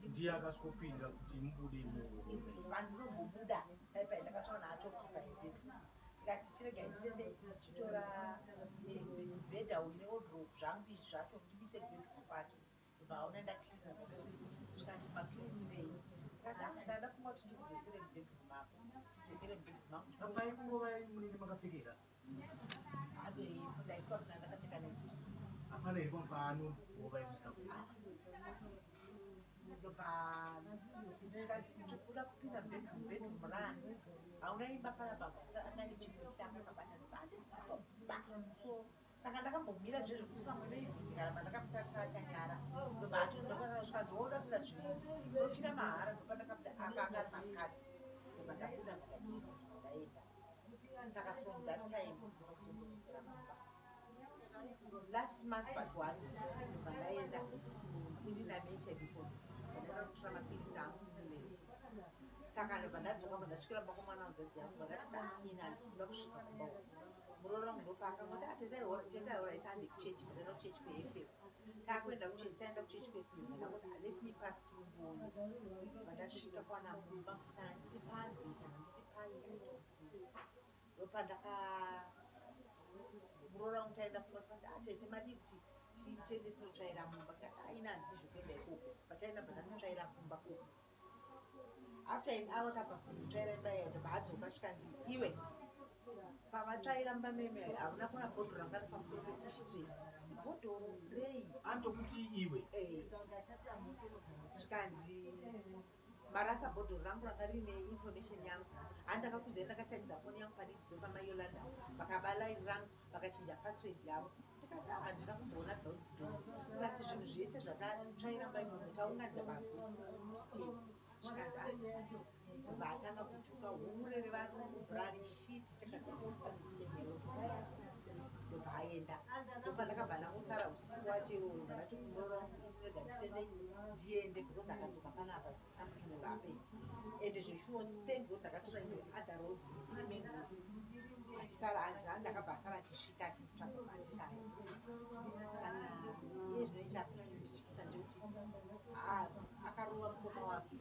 ndiye akasikopinda kuti mubude vandombobuda daipa ndakataura nacho kipa yebedroom ndikati chirega nditese ndichitora bhedha uine wardrobe zvangu izvi zvacho ndibise bedroom kwake vaona ndaklina zvakose zvikati maklinirei ndakati ndafunga kuti ndikudosere mubedroom ako tidzokere mubedroom ako apaingova munenge makapfekera abe ndaikapina ndakapfeka naitisi hapana iri pano ngova yekusina kupfeka ndikati kuti kuda kupinda bedroom rani hauna imba panapa angane chimwe changa kabanaso saka ndakambomira zvezvo kuti pamwe veigara ndakamutarisa chanyara ndobaatondokasvikazi wodatira zvivindi ofira mahara ndopandakabuda akanga ari masikati ndoba ndabuda ndakatiza ndaenda saka from that time ndokuzokudzokera mumba last month but one ndoba ndaenda indinamesha depositive ndaenda kutora mapiritsi angu mumwedzi saka ndobva ndadzoka ndasvikira mba kwamwana wanzvadzi yangu ndakati ina handisikuda kusvika kumba uku muroora wangu ndopakangoti tetaihorit handi kuchechi butaenda kuchechi kwefm taakuenda kuchechi taenda kuchechi kwekumba ndangoti let me pass through mboni vandasvika kwana mumba kuti kana nditi panze kana nditi pai ndopa muroora wangu taenda kumba tikati atete madii kuti titende tinotsvaira mumba kati aina handidi zvekuenda ikoko pataenda bva ndanotsvaira kumba koko after an hour tabva kutsvaira imba yaendo baadzoka chikanzi iwe pavatsvaira mba meme havuna kuna bhodho ranga ripamusoro pekushitri bhodho rei antokuti iwe chikanzi marasa bhodho rangu ranga rine information yangu handakakudzai ndakachanisa foni yangu padidzizo pamayolanda vakaba line rangu vakachinja password yavo ndikati handina kumboona dhodho asi zvinhu zvese zvatatsvaira mba imomo taunganidza mabhusi chitei zvikanzi vatanga kutuka humurere vari mubvura reshiti chakadzaisemero ndobva aenda ndopa ndakabva ndangosara usiku wacho iwoyo ndakati kumurora rega nditese ndiende because akadzoka panapa something happened ende zveshuwo thank god ndakatora imwe other road isiri main road achisara hanzi akabva asara achisvika achinditsvaka pandishaya saka iye zvino chakundityisa ndekuti akarova mukoma wake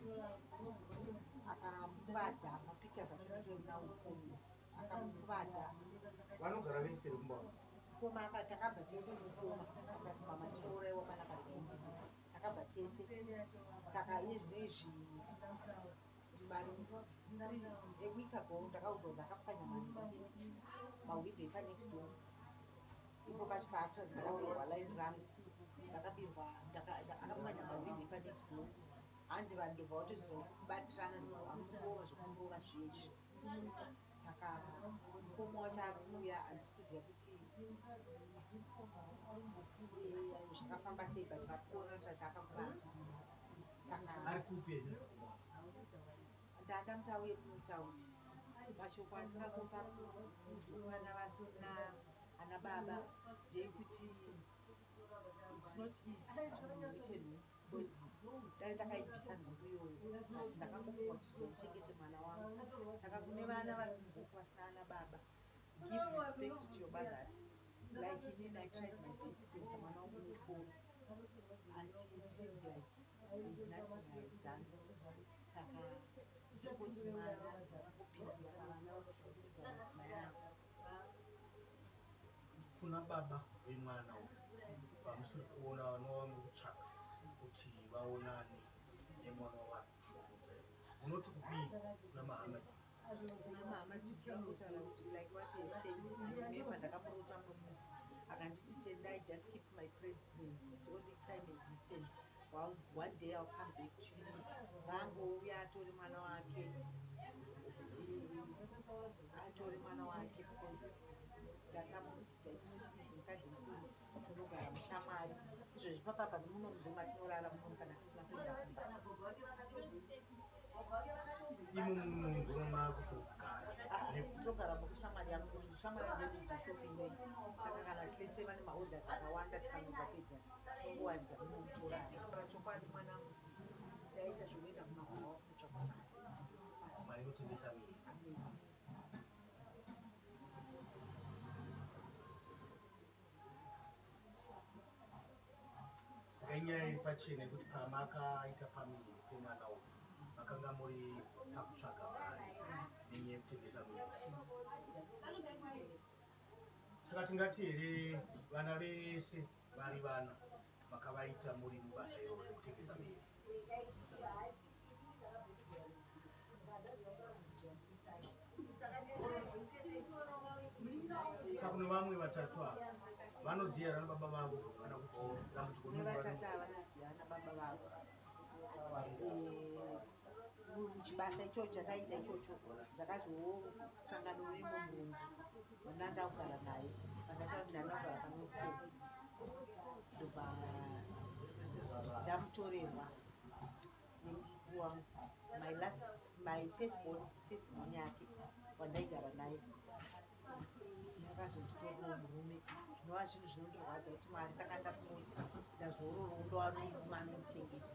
akamukuvadza mapictures acho nditorinawo ukomo akamukuvadza vanogara vese rumba mukoma akati takabva tese mukoma akati mama tinouraiwa mana karendi takabva tese saka iye zvino izvi week ago ndakaudzwa ndakapfanya mahwindo epanext door ipo pacho paacho ndakabirwa line rangu ndakabirwa akapfanya mahwindo epanext door hanzi vanhu ndobva vatozokubatirana amurova zvekurova zvezvi saka mukoma wacho ari kuuya handisi kuziva kuti zvakafamba sei but vakuona tati akakuvanzwa saka ari kupi ndadamuti auye kumutaundi mashoko andingakopa kuvana vasina ana baba ndeyekuti it's not easy kuti munhu uite nhuu because dai ndakaibvisa nhumbu iyoyo ati ndakangofunga kuti ndouchengete mwana wangu saka kune vana vari kunzoko vasina ana baba give respect to your mothers like inini I tried my best kuendesa mwana wangu kuchikoro asi it seems like there is nothing I have done saka ndokoti mwana opindira pavana vakushungurudza madzimai avo kuna baba vemwana vamusiri kuona vanova mukutsvaka kuti vaonane nemwana wavari kushungurudza unoti kudii kuna mahamad kuna mahamad ndinotaura kuti like what you have said remember ndakamurota musi akanditi tendai just keep my pregnancy it's only time and distance one day I'll come back to you vangouya atori mwana wake because ndatamudzika it's not easy mukadzi mukuru tonogara mushamwari izvozvi papapa nemuno mudhoma tinorara muno kana tisina kuenda kumba imo munongoma makutogara togara mukushamwari yangu shamwari ndezvidzoshopeinoyi saka kana tese vane maorders akawanda tikanogapedza tongowanza munomutorara chokwadi mwanangu ndaita zvokuenda kumababa wakutsvaka mainotengesa miri inyaya iri pachena yekuti pamakaita family pemwana uyu makanga muri pakutsvaga mari nenyaya yekutengesa miri. Saka tingati here vana vese vari vana makavaita muri mubasa iroro rekutengesa miri. Saka kune vamwe vatatu ava vanoziva rana baba vavo kana kuti dambudziko nevatatu ava vanoziva nababa vavo. Muchibasa ichocho chataita ichocho ndakazosangana neimwe murungu wandandakugara naye akataura kuti ndandakugara panokwedzi ndobva ndamutorerwa nemuzukuru wangu my firstborn yake wandaigara naye. Akazonditorerawo murume zvinova zvinhu zvinondirwadza kuti Mwari ndakanda kunoti ndazororo ndowanomuchengeta